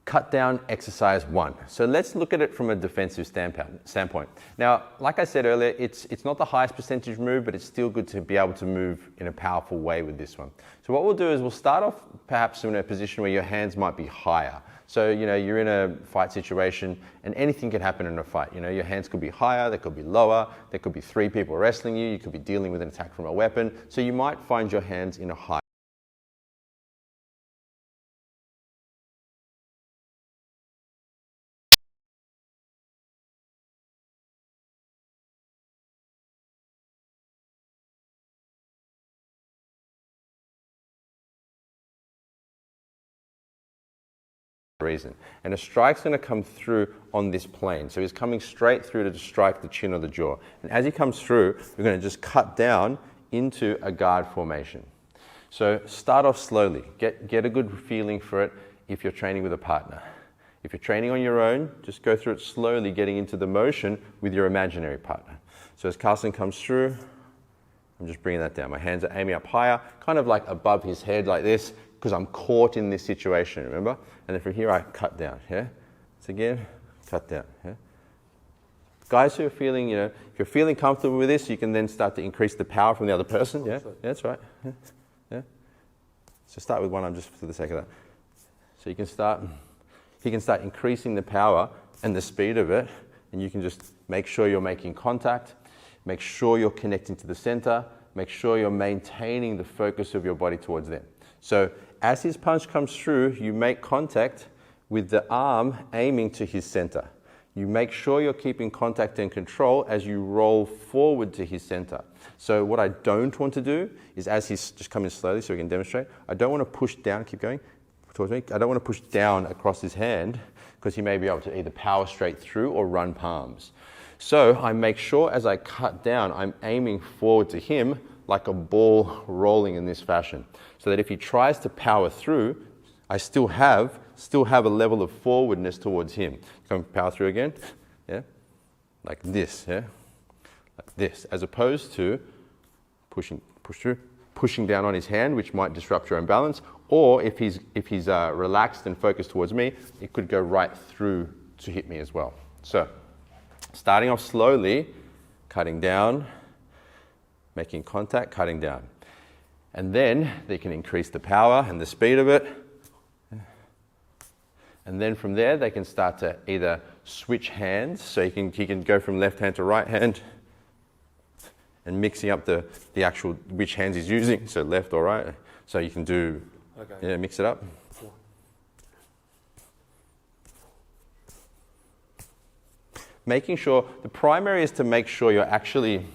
cut down exercise 1. So let's look at it from a defensive standpoint. Now, like I said earlier, it's not the highest percentage move, but it's still good to be able to move in a powerful way with this one. So what we'll do is we'll start off perhaps in a position where your hands might be higher. So, you're in a fight situation and anything can happen in a fight. Your hands could be higher, they could be lower, there could be 3 people wrestling you, you could be dealing with an attack from a weapon. So you might find your hands in a high reason. And a strike's going to come through on this plane. So he's coming straight through to strike the chin or the jaw. And as he comes through, we're going to just cut down into a guard formation. So start off slowly. Get a good feeling for it if you're training with a partner. If you're training on your own, just go through it slowly, getting into the motion with your imaginary partner. So as Carsten comes through, I'm just bringing that down. My hands are aiming up higher, kind of like above his head like this, because I'm caught in this situation, remember? And then from here I cut down, yeah? So again, cut down, yeah? Guys who are feeling, if you're feeling comfortable with this, you can then start to increase the power from the other person, yeah? Yeah, that's right, yeah? So start with one arm just for the sake of that. So he can start increasing the power and the speed of it, and you can just make sure you're making contact, make sure you're connecting to the center, make sure you're maintaining the focus of your body towards them. So as his punch comes through, you make contact with the arm aiming to his center. You make sure you're keeping contact and control as you roll forward to his center. So what I don't want to do is, as he's just coming slowly so we can demonstrate, I don't want to push down, keep going towards me. I don't want to push down across his hand because he may be able to either power straight through or run palms. So I make sure as I cut down, I'm aiming forward to him like a ball rolling in this fashion, so that if he tries to power through, I still have a level of forwardness towards him. Come power through again, yeah, like this, yeah, like this, as opposed to pushing down on his hand, which might disrupt your own balance, or if he's relaxed and focused towards me, it could go right through to hit me as well. So, starting off slowly, cutting down, making contact, cutting down. And then they can increase the power and the speed of it. And then from there, they can start to either switch hands, so he can go from left hand to right hand, and mixing up the actual, which hands he's using, so left or right. So you can do, mix it up. Making sure, the primary is to make sure you're actually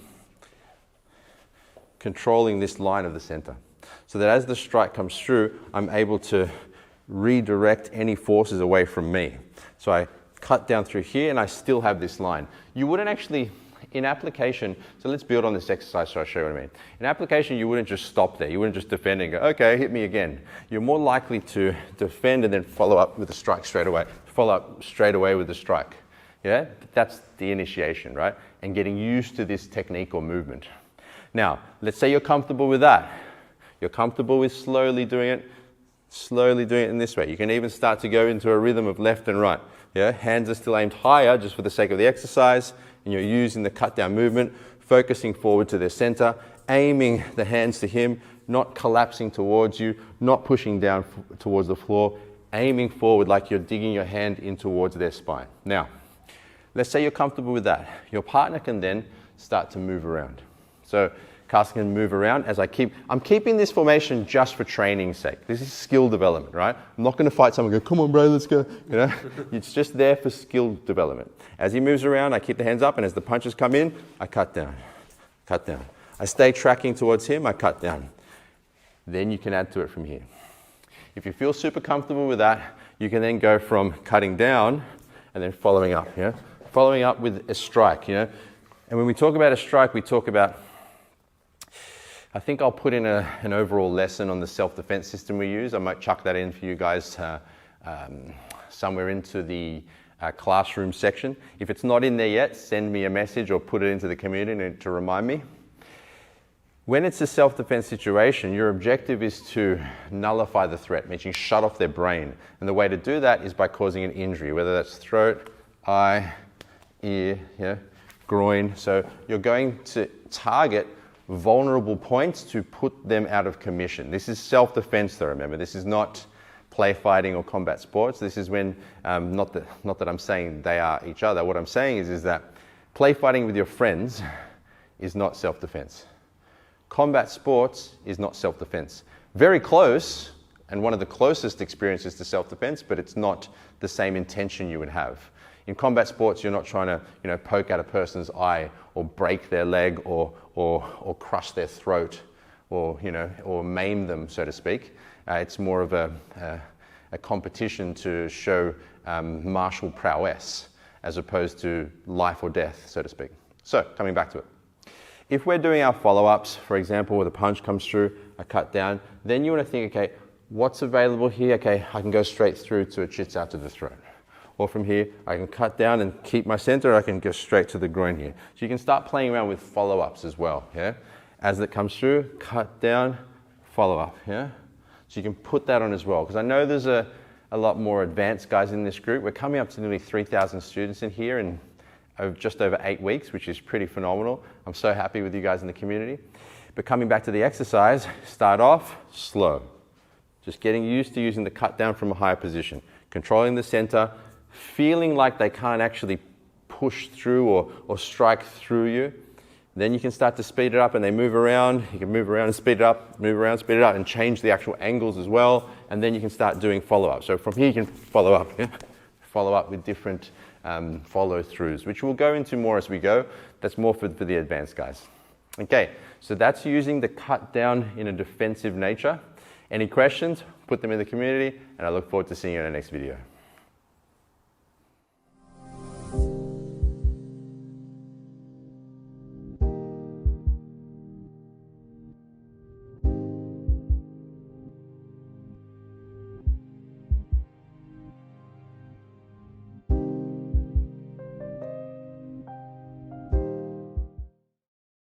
controlling this line of the center, so that as the strike comes through, I'm able to redirect any forces away from me. So I cut down through here and I still have this line. You wouldn't actually, in application, so let's build on this exercise so I'll show you what I mean. In application, you wouldn't just stop there. You wouldn't just defend and go, okay, hit me again. You're more likely to defend and then follow up with a strike straight away. Follow up straight away with a strike. Yeah, that's the initiation, right? And getting used to this technique or movement. Now, let's say you're comfortable with that. You're comfortable with slowly doing it in this way. You can even start to go into a rhythm of left and right. Yeah, hands are still aimed higher just for the sake of the exercise, and you're using the cut down movement, focusing forward to their center, aiming the hands to him, not collapsing towards you, not pushing down towards the floor, aiming forward like you're digging your hand in towards their spine. Now, let's say you're comfortable with that. Your partner can then start to move around. So Carsten can move around as I'm keeping this formation just for training's sake. This is skill development, right? I'm not going to fight someone and go, come on, bro, let's go. It's just there for skill development. As he moves around, I keep the hands up, and as the punches come in, I cut down, cut down. I stay tracking towards him, I cut down. Then you can add to it from here. If you feel super comfortable with that, you can then go from cutting down and then following up, yeah? Following up with a strike, And when we talk about a strike, we talk about, I think I'll put in an overall lesson on the self-defense system we use. I might chuck that in for you guys somewhere into the classroom section. If it's not in there yet, send me a message or put it into the community to remind me. When it's a self-defense situation, your objective is to nullify the threat, meaning shut off their brain. And the way to do that is by causing an injury, whether that's throat, eye, ear, groin. So you're going to target vulnerable points to put them out of commission. This is self-defense though, remember. This is not play fighting or combat sports. This is when, not that I'm saying they are each other. What I'm saying is that play fighting with your friends is not self-defense. Combat sports is not self-defense. Very close, and one of the closest experiences to self-defense, but it's not the same intention you would have. In combat sports, you're not trying to, poke at a person's eye or break their leg or crush their throat or maim them, so to speak. It's more of a competition to show martial prowess as opposed to life or death, so to speak. So, coming back to it. If we're doing our follow-ups, for example, where the punch comes through, I cut down, then you want to think, okay, what's available here? Okay, I can go straight through to a chits out to the throat. Or from here, I can cut down and keep my center, I can go straight to the groin here. So you can start playing around with follow-ups as well, yeah? As it comes through, cut down, follow-up, yeah? So you can put that on as well, because I know there's a lot more advanced guys in this group. We're coming up to nearly 3,000 students in here in just over 8 weeks, which is pretty phenomenal. I'm so happy with you guys in the community. But coming back to the exercise, start off slow. Just getting used to using the cut down from a higher position, controlling the center, feeling like they can't actually push through or strike through you. Then you can start to speed it up and they move around. You can move around and speed it up, move around, speed it up, and change the actual angles as well. And then you can start doing follow-up. So from here you can follow up, follow up with different follow-throughs, which we'll go into more as we go. That's more for the advanced guys. Okay, so that's using the cut down in a defensive nature. Any questions? Put them in the community, and I look forward to seeing you in the next video.